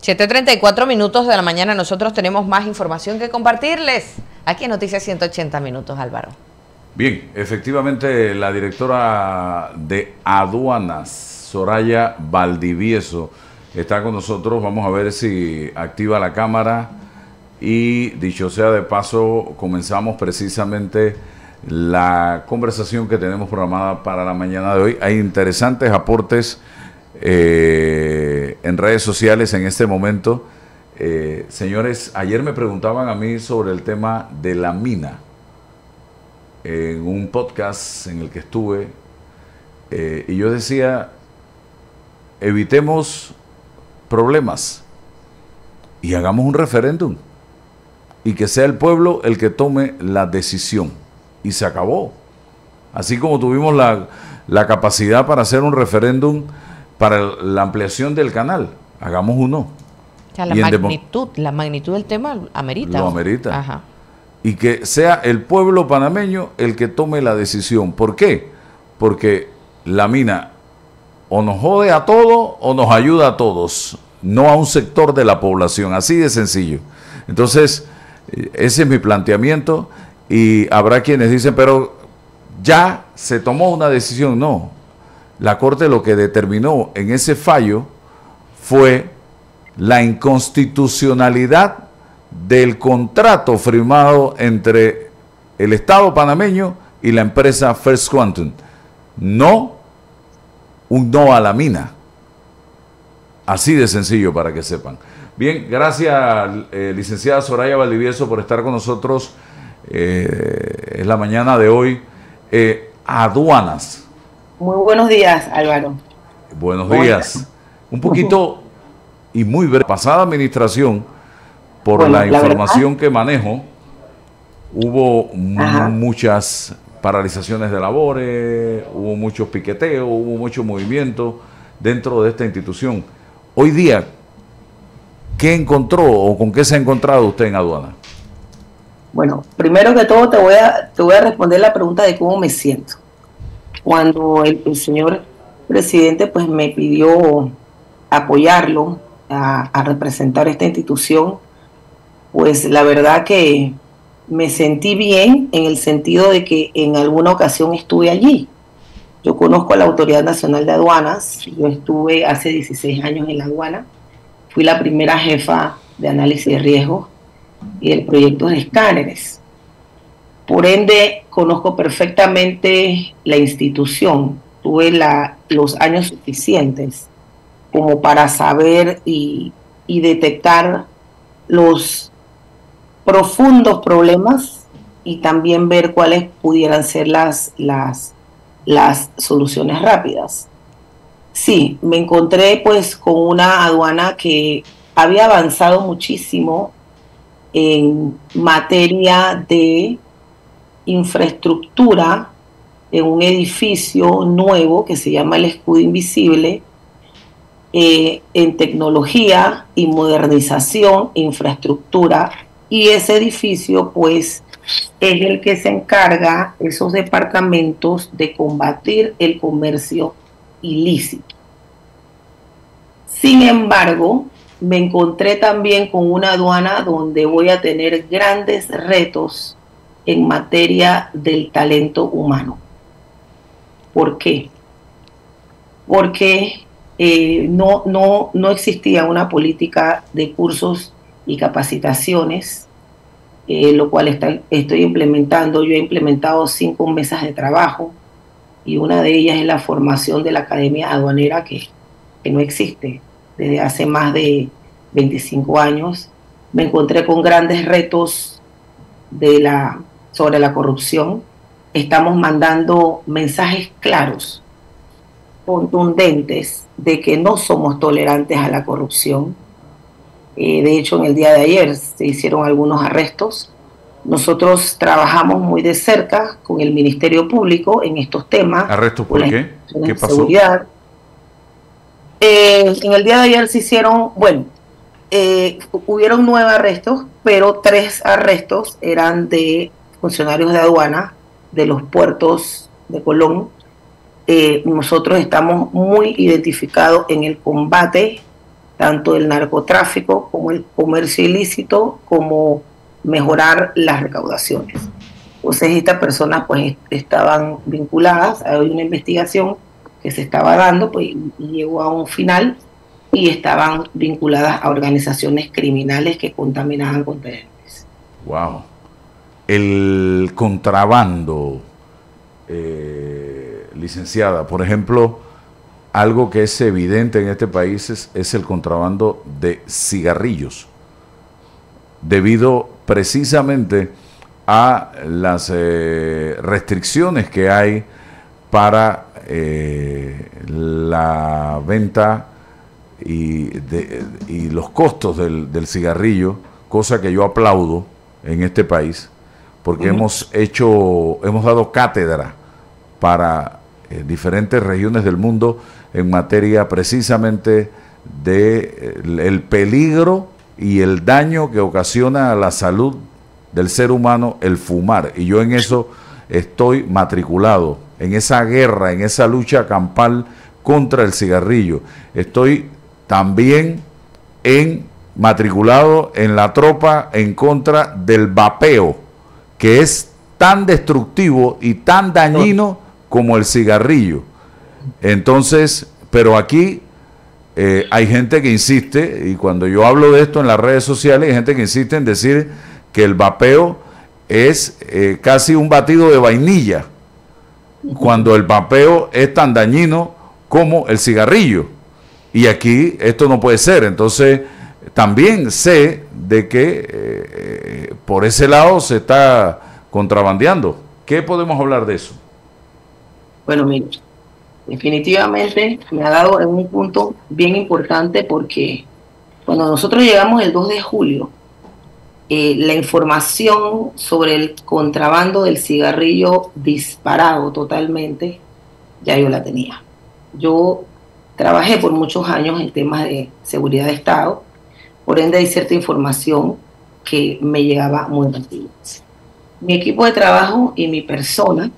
7:34 de la mañana. Nosotros tenemos más información que compartirles aquí en Noticias 180 Minutos, Álvaro. Bien, efectivamente la directora de aduanas, Soraya Valdivieso, está con nosotros. Vamos a ver si activa la cámara y, dicho sea de paso, comenzamos precisamente la conversación que tenemos programada para la mañana de hoy. Hay interesantes aportes en redes sociales en este momento. Señores, ayer me preguntaban a mí sobre el tema de la mina en un podcast en el que estuve, y yo decía, evitemos problemas y hagamos un referéndum y que sea el pueblo el que tome la decisión, y se acabó. Así como tuvimos la capacidad para hacer un referéndum para la ampliación del canal, hagamos uno. O sea, la magnitud del tema amerita. Lo amerita. Ajá. Y que sea el pueblo panameño el que tome la decisión. ¿Por qué? Porque la mina o nos jode a todos o nos ayuda a todos, no a un sector de la población, así de sencillo. Entonces, ese es mi planteamiento, y habrá quienes dicen, pero ya se tomó una decisión. No. La Corte lo que determinó en ese fallo fue la inconstitucionalidad del contrato firmado entre el Estado panameño y la empresa First Quantum. No un no a la mina. Así de sencillo, para que sepan. Bien, gracias, licenciada Soraya Valdivieso, por estar con nosotros en la mañana de hoy. Aduanas. Muy buenos días, Álvaro. Buenos días. Un poquito y muy breve. Pasada administración, por la información que manejo, hubo muchas paralizaciones de labores, hubo muchos piqueteos, hubo mucho movimiento dentro de esta institución. Hoy día, ¿qué encontró o con qué se ha encontrado usted en aduana? Bueno, primero que todo te voy a responder la pregunta de cómo me siento. Cuando el señor presidente pues me pidió apoyarlo a representar esta institución, pues la verdad que me sentí bien, en el sentido de que en alguna ocasión estuve allí. Yo conozco a la Autoridad Nacional de Aduanas. Yo estuve hace 16 años en la aduana. Fui la primera jefa de análisis de riesgos y del proyecto de escáneres. Por ende, conozco perfectamente la institución. Tuve los años suficientes como para saber y detectar los profundos problemas, y también ver cuáles pudieran ser las soluciones rápidas. Sí, me encontré pues con una aduana que había avanzado muchísimo en materia de infraestructura, en un edificio nuevo que se llama el Escudo Invisible, en tecnología y modernización, infraestructura, y ese edificio pues es el que se encarga, esos departamentos, de combatir el comercio ilícito. Sin embargo, me encontré también con una aduana donde voy a tener grandes retos en materia del talento humano. ¿Por qué? Porque no existía una política de cursos y capacitaciones, lo cual estoy implementando. Yo he implementado 5 mesas de trabajo, y una de ellas es la formación de la Academia Aduanera, que no existe desde hace más de 25 años. Me encontré con grandes retos sobre la corrupción. Estamos mandando mensajes claros, contundentes, de que no somos tolerantes a la corrupción. De hecho, en el día de ayer se hicieron algunos arrestos. Nosotros trabajamos muy de cerca con el Ministerio Público en estos temas. ¿Arrestos por qué? ¿Qué pasó? Seguridad. En el día de ayer se hicieron, hubieron 9 arrestos, pero 3 arrestos eran de funcionarios de aduana de los puertos de Colón. Nosotros estamos muy identificados en el combate tanto el narcotráfico como el comercio ilícito, como mejorar las recaudaciones. Entonces estas personas pues estaban vinculadas, hay una investigación que se estaba dando pues, y llegó a un final, y estaban vinculadas a organizaciones criminales que contaminaban contenedores. Wow. El contrabando, licenciada, por ejemplo, algo que es evidente en este país es el contrabando de cigarrillos, debido precisamente a las restricciones que hay para la venta y los costos del cigarrillo, cosa que yo aplaudo en este país, porque hemos dado cátedra para diferentes regiones del mundo en materia precisamente de el peligro y el daño que ocasiona a la salud del ser humano el fumar, y yo en eso estoy matriculado, en esa guerra, en esa lucha campal contra el cigarrillo. Estoy también matriculado en la tropa en contra del vapeo, que es tan destructivo y tan dañino como el cigarrillo. Entonces, pero aquí hay gente que insiste, y cuando yo hablo de esto en las redes sociales, hay gente que insiste en decir que el vapeo es casi un batido de vainilla, cuando el vapeo es tan dañino como el cigarrillo. Y aquí esto no puede ser. Entonces, también sé de que por ese lado se está contrabandeando. ¿Qué podemos hablar de eso? Bueno, mire, definitivamente me ha dado en un punto bien importante, porque cuando nosotros llegamos el 2 de julio, la información sobre el contrabando del cigarrillo disparado totalmente, ya yo la tenía. Yo trabajé por muchos años en temas de seguridad de Estado, por ende hay cierta información que me llegaba muy rápido. Mi equipo de trabajo y mi persona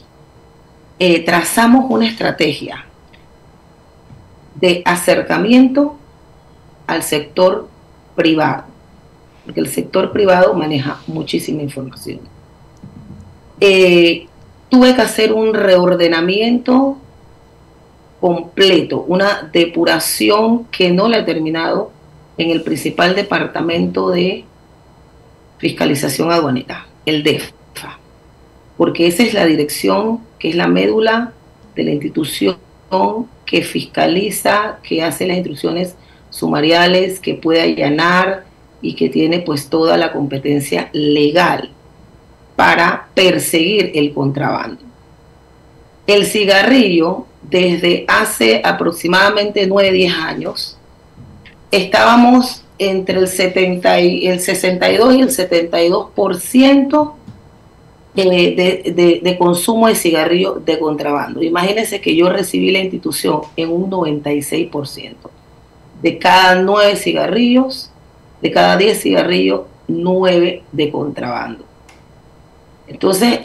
trazamos una estrategia de acercamiento al sector privado, porque el sector privado maneja muchísima información. Tuve que hacer un reordenamiento completo, una depuración que no la he terminado en el principal departamento de fiscalización aduanera, el DEFA, porque esa es la dirección que es la médula de la institución que fiscaliza, que hace las instrucciones sumariales, que puede allanar y que tiene pues toda la competencia legal para perseguir el contrabando. El cigarrillo, desde hace aproximadamente 9-10 años, estábamos entre el 62 y el 72% de consumo de cigarrillo de contrabando. Imagínense que yo recibí la institución en un 96%. De cada 9 cigarrillos, de cada 10 cigarrillos, 9 de contrabando. Entonces,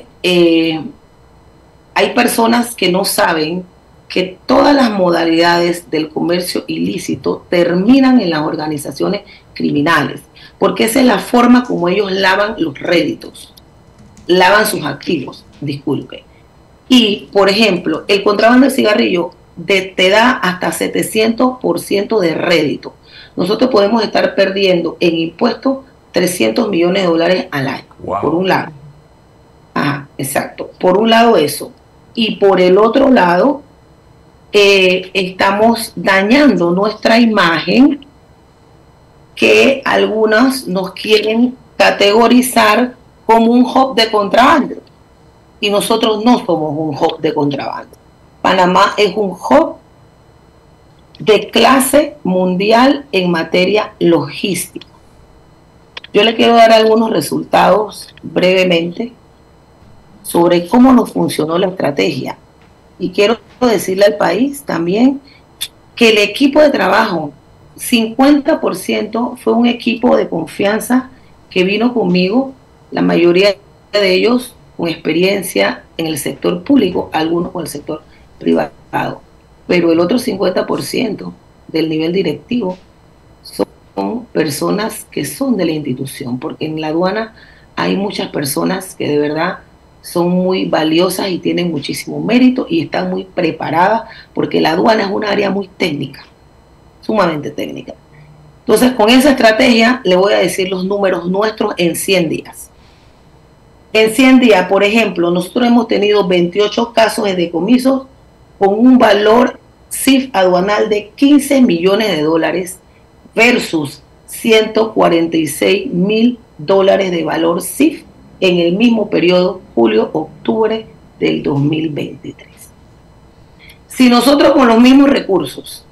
hay personas que no saben que todas las modalidades del comercio ilícito terminan en las organizaciones criminales, porque esa es la forma como ellos lavan los réditos, lavan sus activos, disculpe. Y, por ejemplo, el contrabando de cigarrillo te da hasta 700% de rédito. Nosotros podemos estar perdiendo en impuestos 300 millones de dólares al año, wow, por un lado. Ajá, exacto. Por un lado eso. Y por el otro lado, estamos dañando nuestra imagen, que algunos nos quieren categorizar como un hub de contrabando. Y nosotros no somos un hub de contrabando. Panamá es un hub de clase mundial en materia logística. Yo le quiero dar algunos resultados brevemente sobre cómo nos funcionó la estrategia. Y quiero decirle al país también que el equipo de trabajo, 50% fue un equipo de confianza que vino conmigo, la mayoría de ellos con experiencia en el sector público, algunos con el sector privado. Pero el otro 50% del nivel directivo son personas que son de la institución, porque en la aduana hay muchas personas que de verdad son muy valiosas y tienen muchísimo mérito y están muy preparadas, porque la aduana es un área muy técnica, sumamente técnica. Entonces, con esa estrategia le voy a decir los números nuestros en 100 días. En 100 días, por ejemplo, nosotros hemos tenido 28 casos de decomisos con un valor CIF aduanal de 15 millones de dólares versus 146 mil dólares de valor CIF en el mismo periodo julio-octubre del 2023. Si nosotros con los mismos recursos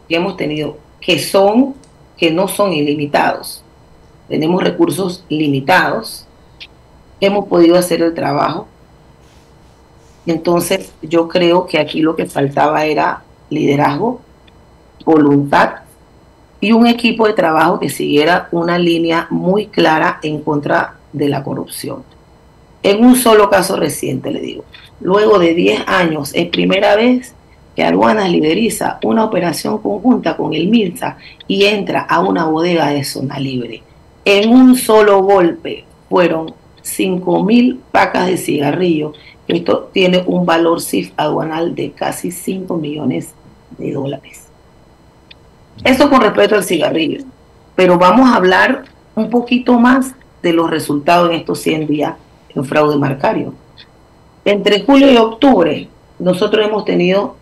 que hemos tenido, que no son ilimitados, tenemos recursos limitados, hemos podido hacer el trabajo. Entonces yo creo que aquí lo que faltaba era liderazgo, voluntad y un equipo de trabajo que siguiera una línea muy clara en contra de la corrupción. En un solo caso reciente, le digo, luego de 10 años, es primera vez que Aduanas lideriza una operación conjunta con el MINSA y entra a una bodega de zona libre. En un solo golpe fueron 5.000 pacas de cigarrillo. Esto tiene un valor CIF aduanal de casi 5 millones de dólares. Eso con respecto al cigarrillo. Pero vamos a hablar un poquito más de los resultados en estos 100 días en fraude marcario. Entre julio y octubre, nosotros hemos tenido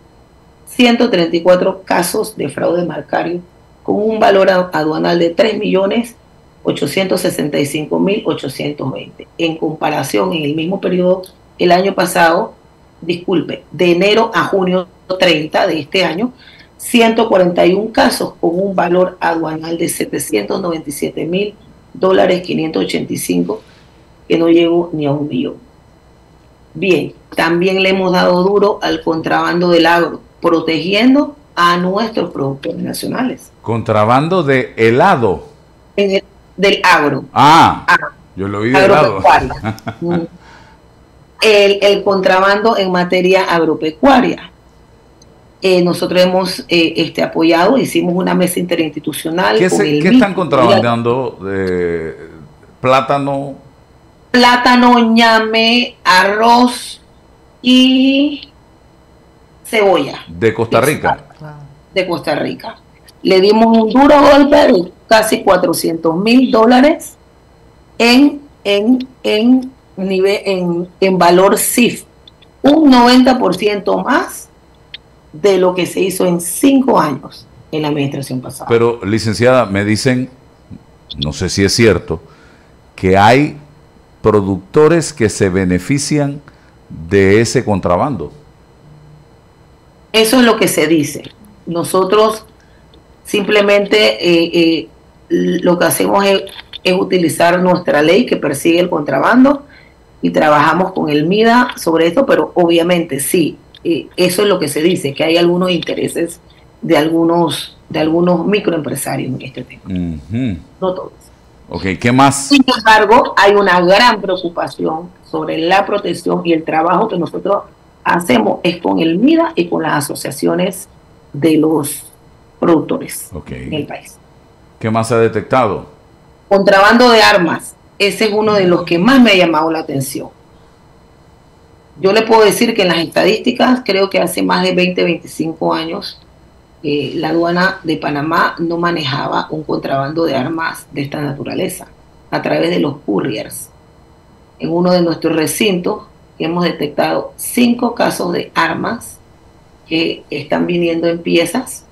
134 casos de fraude marcario con un valor aduanal de 3.865.820. En comparación, en el mismo periodo el año pasado, de enero a junio 30 de este año, 141 casos con un valor aduanal de 797.000 dólares 585, que no llegó ni a 1 millón. Bien, también le hemos dado duro al contrabando del agro, protegiendo a nuestros productores nacionales. Contrabando de helado. Del agro. Yo lo vi de helado. El contrabando en materia agropecuaria. Nosotros hemos apoyado, hicimos una mesa interinstitucional. ¿Qué están contrabandeando? Plátano. Plátano, ñame, arroz y cebolla. De Costa Rica. De Costa Rica. Le dimos un duro golpe de casi 400.000 dólares en valor CIF. Un 90% más de lo que se hizo en 5 años en la administración pasada. Pero, licenciada, me dicen, no sé si es cierto, que hay productores que se benefician de ese contrabando. Eso es lo que se dice. Nosotros simplemente lo que hacemos es utilizar nuestra ley que persigue el contrabando y trabajamos con el MIDA sobre esto, pero obviamente sí, eso es lo que se dice, que hay algunos intereses de algunos microempresarios en este tema. No todos. Ok, ¿qué más? Sin embargo, hay una gran preocupación sobre la protección y el trabajo que nosotros hacemos es con el MIDA y con las asociaciones de los productores en el país. ¿Qué más se ha detectado? Contrabando de armas. Ese es uno de los que más me ha llamado la atención. Yo le puedo decir que en las estadísticas, creo que hace más de 20, 25 años, la aduana de Panamá no manejaba un contrabando de armas de esta naturaleza a través de los couriers. En uno de nuestros recintos hemos detectado 5 casos de armas que están viniendo en piezas,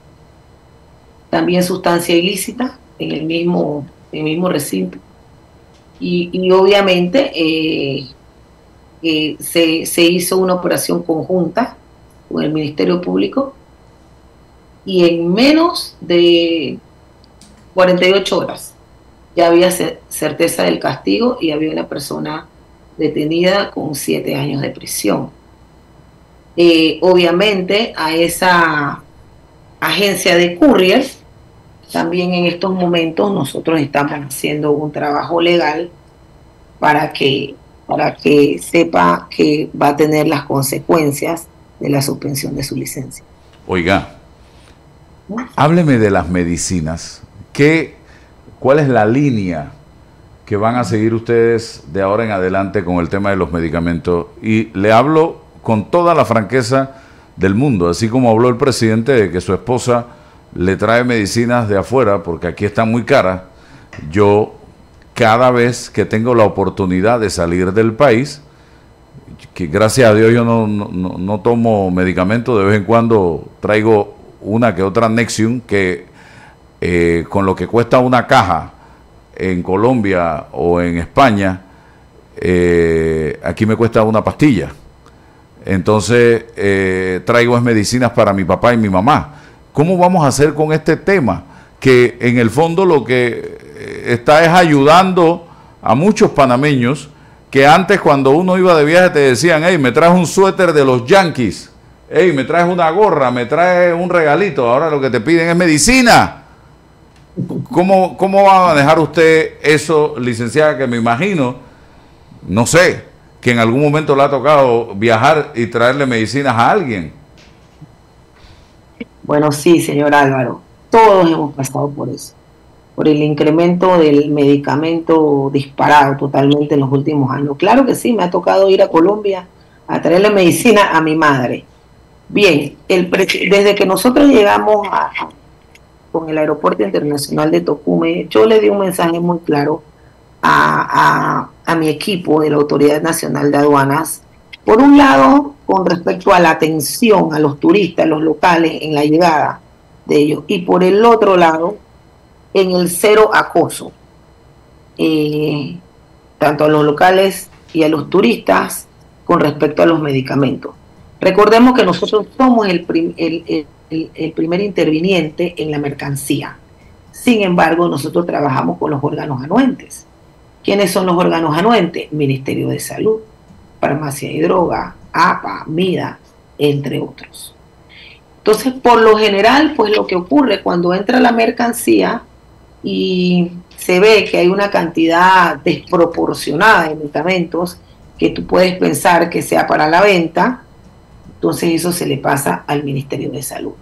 también sustancia ilícita en el mismo recinto. Y obviamente se hizo una operación conjunta con el Ministerio Público y en menos de 48 horas ya había certeza del castigo y había una persona detenida con 7 años de prisión. Obviamente a esa agencia de couriers también en estos momentos nosotros estamos haciendo un trabajo legal para que sepa que va a tener las consecuencias de la suspensión de su licencia. Oiga, hábleme de las medicinas ¿cuál es la línea que van a seguir ustedes de ahora en adelante con el tema de los medicamentos? Y le hablo con toda la franqueza del mundo, así como habló el presidente de que su esposa le trae medicinas de afuera porque aquí están muy caras. Yo, cada vez que tengo la oportunidad de salir del país, que gracias a Dios yo no tomo medicamentos, de vez en cuando traigo una que otra Nexium, que con lo que cuesta una caja en Colombia o en España, aquí me cuesta una pastilla. Entonces traigo medicinas para mi papá y mi mamá. ¿Cómo vamos a hacer con este tema? Que en el fondo lo que está es ayudando a muchos panameños que antes, cuando uno iba de viaje, te decían: hey, me traes un suéter de los Yankees, hey, me traes una gorra, me traes un regalito. Ahora lo que te piden es medicina. ¿Cómo va a manejar usted eso, licenciada? Que me imagino, no sé, que en algún momento le ha tocado viajar y traerle medicinas a alguien. Bueno, sí, señor Álvaro, todos hemos pasado por eso, por el incremento del medicamento disparado totalmente en los últimos años. Claro que sí, me ha tocado ir a Colombia a traerle medicina a mi madre. Bien, desde que nosotros llegamos con el Aeropuerto Internacional de Tocumen, yo le di un mensaje muy claro a mi equipo de la Autoridad Nacional de Aduanas. Por un lado, con respecto a la atención a los turistas, los locales, en la llegada de ellos. Y por el otro lado, en el cero acoso, tanto a los locales y a los turistas con respecto a los medicamentos. Recordemos que nosotros somos el primer interviniente en la mercancía. Sin embargo, nosotros trabajamos con los órganos anuentes. ¿Quiénes son los órganos anuentes? Ministerio de Salud, Farmacia y Droga, APA, MIDA, entre otros. Entonces, por lo general, pues lo que ocurre cuando entra la mercancía y se ve que hay una cantidad desproporcionada de medicamentos que tú puedes pensar que sea para la venta, entonces eso se le pasa al Ministerio de Salud.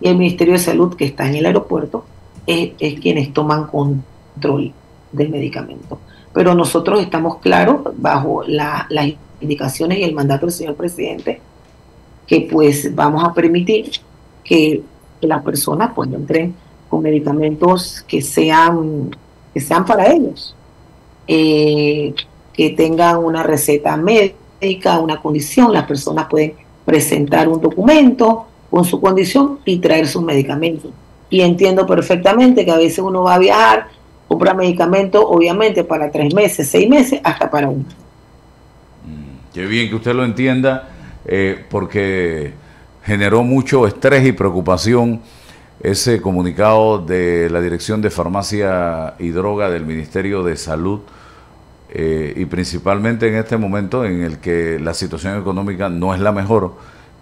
Y el Ministerio de Salud, que está en el aeropuerto, es quienes toman control del medicamento. Pero nosotros estamos claros, bajo las indicaciones y el mandato del señor presidente, que pues vamos a permitir que las personas pues entren con medicamentos que sean para ellos, que tengan una receta médica, una condición. Las personas pueden presentar un documento con su condición y traer sus medicamentos. Y entiendo perfectamente que a veces uno va a viajar, compra medicamentos, obviamente para 3 meses, 6 meses, hasta para 1. Qué bien que usted lo entienda, porque generó mucho estrés y preocupación ese comunicado de la Dirección de Farmacia y Droga del Ministerio de Salud, y principalmente en este momento en el que la situación económica no es la mejor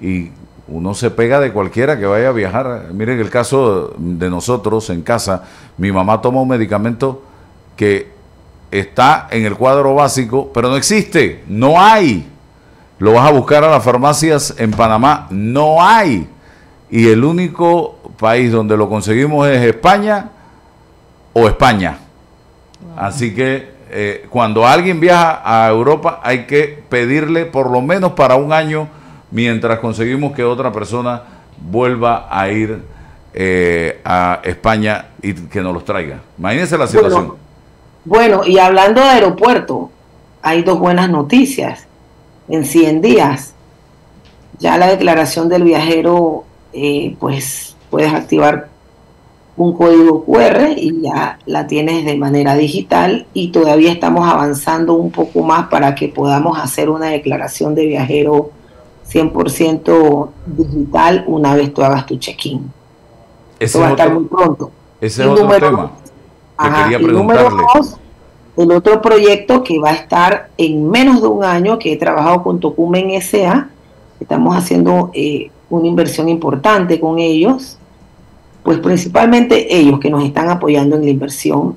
y uno se pega de cualquiera que vaya a viajar. Miren el caso de nosotros en casa. Mi mamá toma un medicamento que está en el cuadro básico, pero no existe, no hay. Lo vas a buscar a las farmacias en Panamá, no hay. Y el único país donde lo conseguimos es España o España. Wow. Así que cuando alguien viaja a Europa hay que pedirle por lo menos para un año, mientras conseguimos que otra persona vuelva a ir a España y que nos los traiga. Imagínense la situación. Bueno, y hablando de aeropuerto, hay 2 buenas noticias. En 100 días, ya la declaración del viajero, pues puedes activar un código QR y ya la tienes de manera digital, y todavía estamos avanzando un poco más para que podamos hacer una declaración de viajero 100% digital una vez tú hagas tu check-in. Eso va a estar muy pronto. Ese es otro tema que quería preguntarle. Número 2, el otro proyecto que va a estar en menos de un año, que he trabajado con Tocumen S.A., estamos haciendo una inversión importante con ellos, pues principalmente ellos que nos están apoyando en la inversión,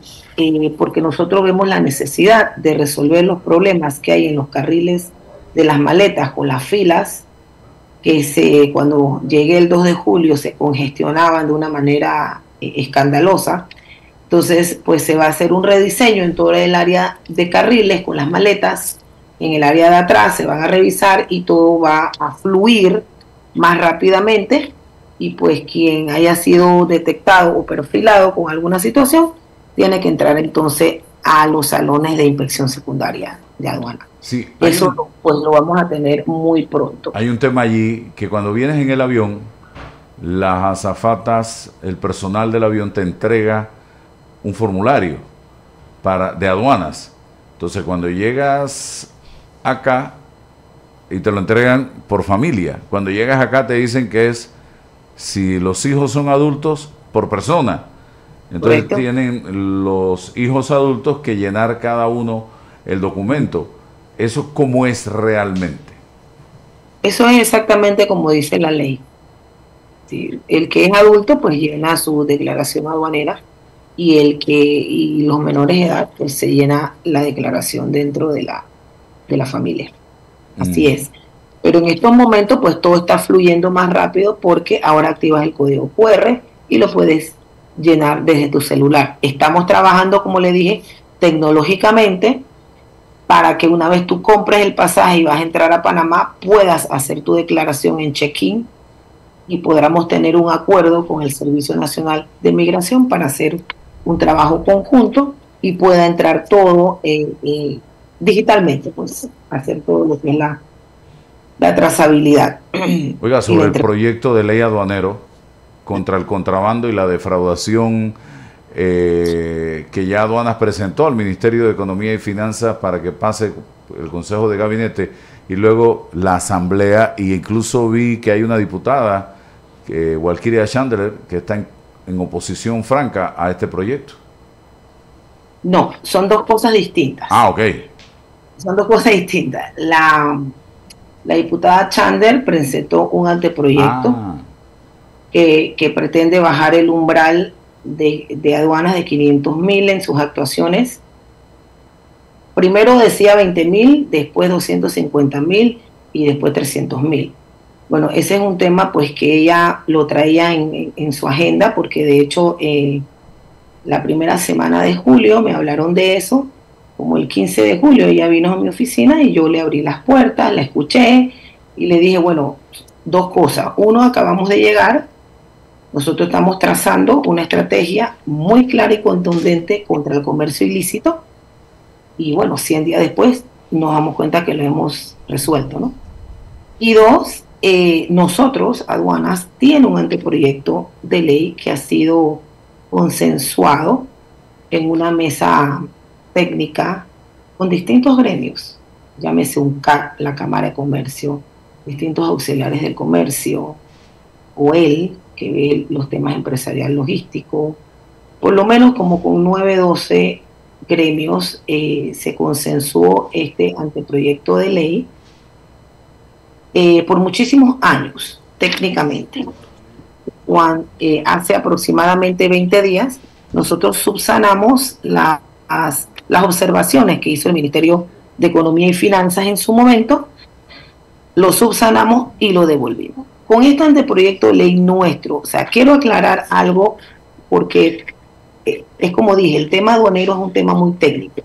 porque nosotros vemos la necesidad de resolver los problemas que hay en los carriles de las maletas con las filas, que cuando llegue el 2 de julio se congestionaban de una manera escandalosa. Entonces, pues se va a hacer un rediseño en todo el área de carriles con las maletas. En el área de atrás se van a revisar y todo va a fluir más rápidamente. Y pues quien haya sido detectado o perfilado con alguna situación tiene que entrar entonces a los salones de inspección secundaria de aduana. Sí, Eso pues lo vamos a tener muy pronto. Hay un tema allí que cuando vienes en el avión, las azafatas, el personal del avión te entrega un formulario de aduanas. Entonces cuando llegas acá y te lo entregan por familia, cuando llegas acá te dicen que es, si los hijos son adultos, por persona. Entonces Correcto. tienen los hijos adultos que llenar cada uno el documento. ¿Eso cómo es realmente? Eso es exactamente como dice la ley. Sí, el que es adulto pues llena su declaración aduanera y los menores de edad pues se llena la declaración dentro de la familia. Así es. Pero en estos momentos pues todo está fluyendo más rápido porque ahora activas el código QR y lo puedes llenar desde tu celular. Estamos trabajando, como le dije, tecnológicamente para que una vez tú compres el pasaje y vas a entrar a Panamá, puedas hacer tu declaración en check-in y podamos tener un acuerdo con el Servicio Nacional de Migración para hacer un trabajo conjunto y pueda entrar todo digitalmente, pues hacer todo lo que es la trazabilidad. Oiga, sobre el proyecto de ley aduanero contra el contrabando y la defraudación que ya Aduanas presentó al Ministerio de Economía y Finanzas para que pase el Consejo de Gabinete y luego la Asamblea, y incluso vi que hay una diputada, Walkiria Chandler, que está en oposición franca a este proyecto. No, son dos cosas distintas. Ah, ok. Son dos cosas distintas. La diputada Chandler presentó un anteproyecto que pretende bajar el umbral de aduanas de 500.000 en sus actuaciones. Primero decía 20.000, después 250.000 y después 300.000. Bueno, ese es un tema pues que ella lo traía en su agenda porque de hecho la primera semana de julio me hablaron de eso. Como el 15 de julio ella vino a mi oficina y yo le abrí las puertas, la escuché y le dije, bueno, dos cosas. Uno, acabamos de llegar, nosotros estamos trazando una estrategia muy clara y contundente contra el comercio ilícito y bueno, 100 días después nos damos cuenta que lo hemos resuelto, ¿no? Y dos, nosotros, Aduanas, tiene un anteproyecto de ley que ha sido consensuado en una mesa técnica con distintos gremios, llámese un CAC, la Cámara de Comercio, distintos auxiliares del comercio, OEL, que ve los temas empresarial logístico, por lo menos como con 9, 12 gremios se consensuó este anteproyecto de ley por muchísimos años, técnicamente. Hace aproximadamente 20 días, nosotros subsanamos las observaciones que hizo el Ministerio de Economía y Finanzas en su momento, lo subsanamos y lo devolvimos. Con este anteproyecto de ley nuestro, o sea, quiero aclarar algo porque es como dije, el tema aduanero es un tema muy técnico.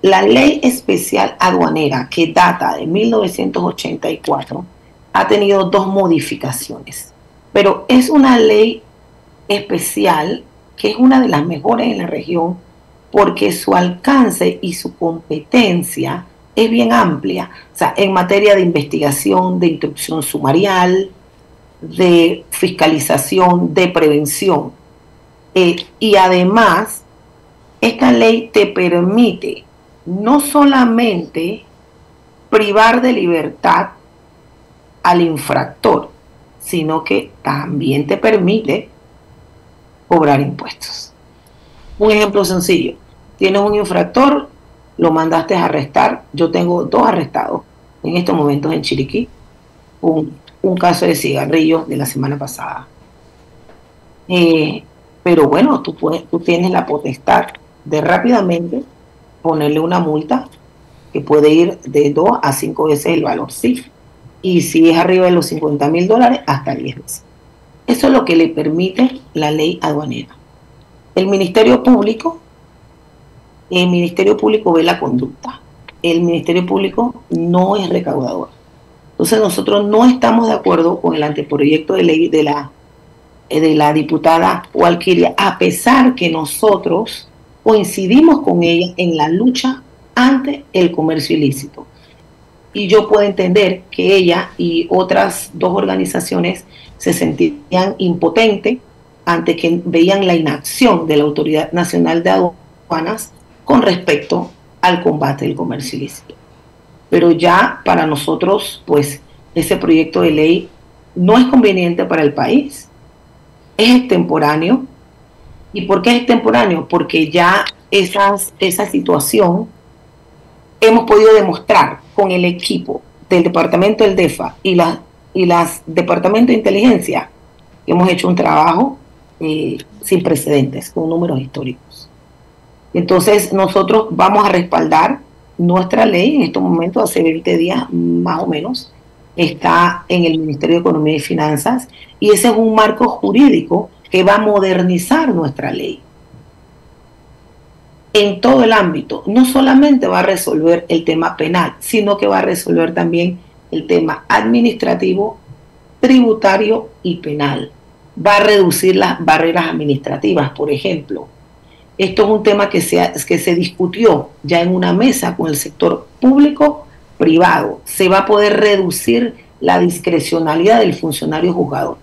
La ley especial aduanera, que data de 1984, ha tenido dos modificaciones, pero es una ley especial que es una de las mejores en la región porque su alcance y su competencia es bien amplia, o sea, en materia de investigación, de instrucción sumarial, de fiscalización, de prevención. Y además, esta ley te permite no solamente privar de libertad al infractor, sino que también te permite cobrar impuestos. Un ejemplo sencillo, tienes un infractor, lo mandaste a arrestar, yo tengo 2 arrestados en estos momentos en Chiriquí, un caso de cigarrillos de la semana pasada. Pero bueno, tú tienes la potestad de rápidamente ponerle una multa que puede ir de 2 a 5 veces el valor CIF. Y si es arriba de los $50.000, hasta 10 veces. Eso es lo que le permite la ley aduanera. El Ministerio Público ve la conducta. El Ministerio Público no es recaudador. Entonces nosotros no estamos de acuerdo con el anteproyecto de ley de la diputada Walkiria, a pesar que nosotros coincidimos con ella en la lucha ante el comercio ilícito. Y yo puedo entender que ella y otras dos organizaciones se sentían impotentes ante que veían la inacción de la Autoridad Nacional de Aduanas con respecto al combate del comercio ilícito. Pero ya para nosotros, pues, ese proyecto de ley no es conveniente para el país, es extemporáneo. ¿Y por qué es extemporáneo? Porque ya esa situación hemos podido demostrar con el equipo del Departamento del DEFA y las Departamentos de Inteligencia que hemos hecho un trabajo sin precedentes, con números históricos. Entonces nosotros vamos a respaldar nuestra ley. En estos momentos, hace 20 días más o menos, está en el Ministerio de Economía y Finanzas, y ese es un marco jurídico que va a modernizar nuestra ley en todo el ámbito. No solamente va a resolver el tema penal, sino que va a resolver también el tema administrativo, tributario y penal. Va a reducir las barreras administrativas, por ejemplo. Esto es un tema que se discutió ya en una mesa con el sector público-privado. Se va a poder reducir la discrecionalidad del funcionario juzgador.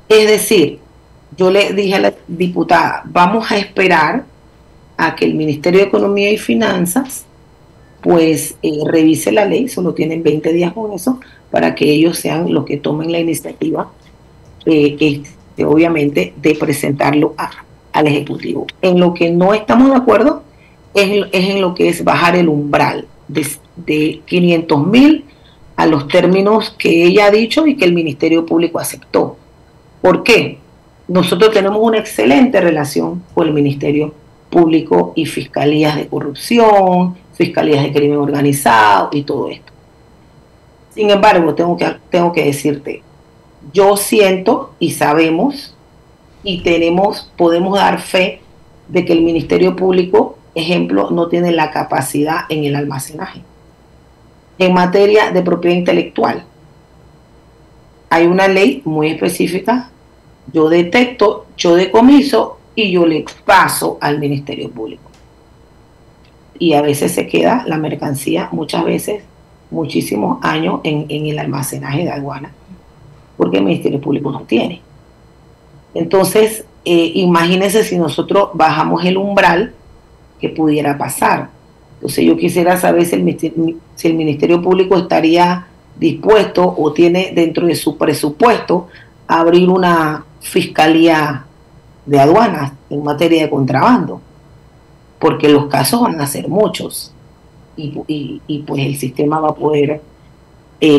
Es decir, yo le dije a la diputada, vamos a esperar a que el Ministerio de Economía y Finanzas pues revise la ley, solo tienen 20 días con eso, para que ellos sean los que tomen la iniciativa, obviamente, de presentarlo al Ejecutivo. En lo que no estamos de acuerdo es en lo que es bajar el umbral de 500.000 a los términos que ella ha dicho y que el Ministerio Público aceptó. ¿Por qué? Nosotros tenemos una excelente relación con el Ministerio Público y fiscalías de corrupción, fiscalías de crimen organizado y todo esto. Sin embargo, tengo que decirte, yo siento y sabemos y podemos dar fe de que el Ministerio Público, ejemplo, no tiene la capacidad en el almacenaje. En materia de propiedad intelectual, hay una ley muy específica. Yo detecto, yo decomiso y yo le paso al Ministerio Público. Y a veces se queda la mercancía, muchas veces, muchísimos años en el almacenaje de aduana, porque el Ministerio Público no tiene. Entonces, imagínense si nosotros bajamos el umbral, que pudiera pasar. Entonces yo quisiera saber si el Ministerio Público estaría dispuesto o tiene dentro de su presupuesto abrir una fiscalía de aduanas en materia de contrabando, porque los casos van a ser muchos y pues el sistema va a poder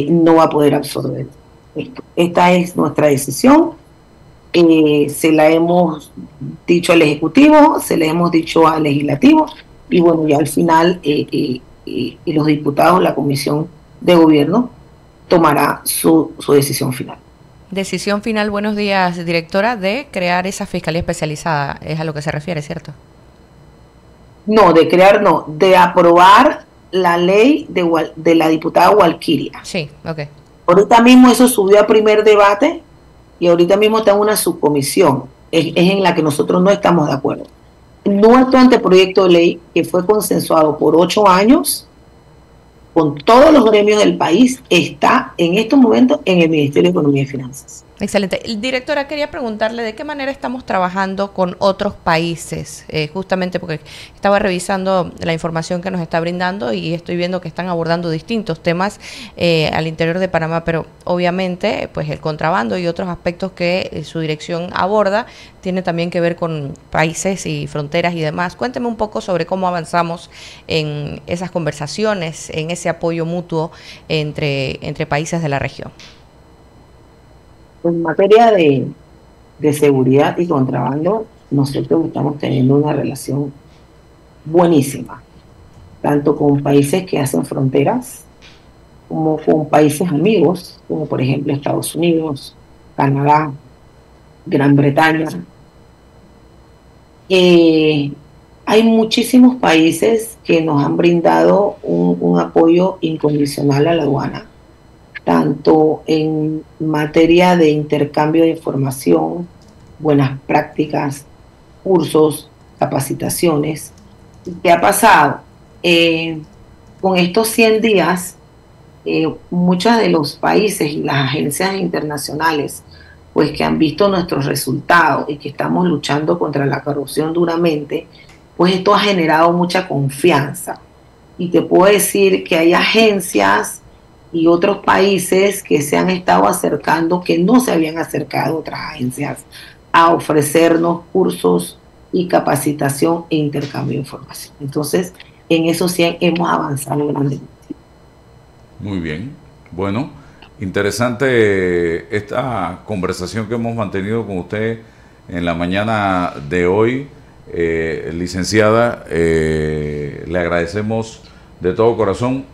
no va a poder absorber esto. Esta es nuestra decisión. Se la hemos dicho al Ejecutivo, se la hemos dicho al Legislativo, y bueno, ya al final los diputados, la Comisión de Gobierno, tomará su decisión final. Decisión final, buenos días, directora, de crear esa fiscalía especializada, es a lo que se refiere, ¿cierto? No, de aprobar la ley de la diputada Walkiria. Sí, ok. Ahorita mismo eso subió a primer debate y ahorita mismo está en una subcomisión, es en la que nosotros no estamos de acuerdo. Nuestro anteproyecto de ley, que fue consensuado por 8 años con todos los gremios del país, está en estos momentos en el Ministerio de Economía y Finanzas. Excelente. Directora, quería preguntarle de qué manera estamos trabajando con otros países, justamente porque estaba revisando la información que nos está brindando y estoy viendo que están abordando distintos temas al interior de Panamá, pero obviamente pues el contrabando y otros aspectos que su dirección aborda tiene también que ver con países y fronteras y demás. Cuénteme un poco sobre cómo avanzamos en esas conversaciones, en ese apoyo mutuo entre países de la región. En materia de seguridad y contrabando, nosotros estamos teniendo una relación buenísima, tanto con países que hacen fronteras, como con países amigos, como por ejemplo Estados Unidos, Canadá, Gran Bretaña, Hay muchísimos países que nos han brindado un apoyo incondicional a la aduana, tanto en materia de intercambio de información, buenas prácticas, cursos, capacitaciones. ¿Y qué ha pasado? Con estos 100 días, muchos de los países y las agencias internacionales, pues que han visto nuestros resultados y que estamos luchando contra la corrupción duramente, pues esto ha generado mucha confianza. Y te puedo decir que hay agencias y otros países que se han estado acercando, que no se habían acercado otras agencias, a ofrecernos cursos y capacitación e intercambio de información. Entonces, en eso sí hemos avanzado grandemente. Muy bien. Bueno, interesante esta conversación que hemos mantenido con usted en la mañana de hoy. Licenciada, le agradecemos de todo corazón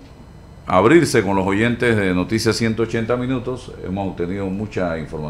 abrirse con los oyentes de Noticias 180 Minutos. Hemos obtenido mucha información.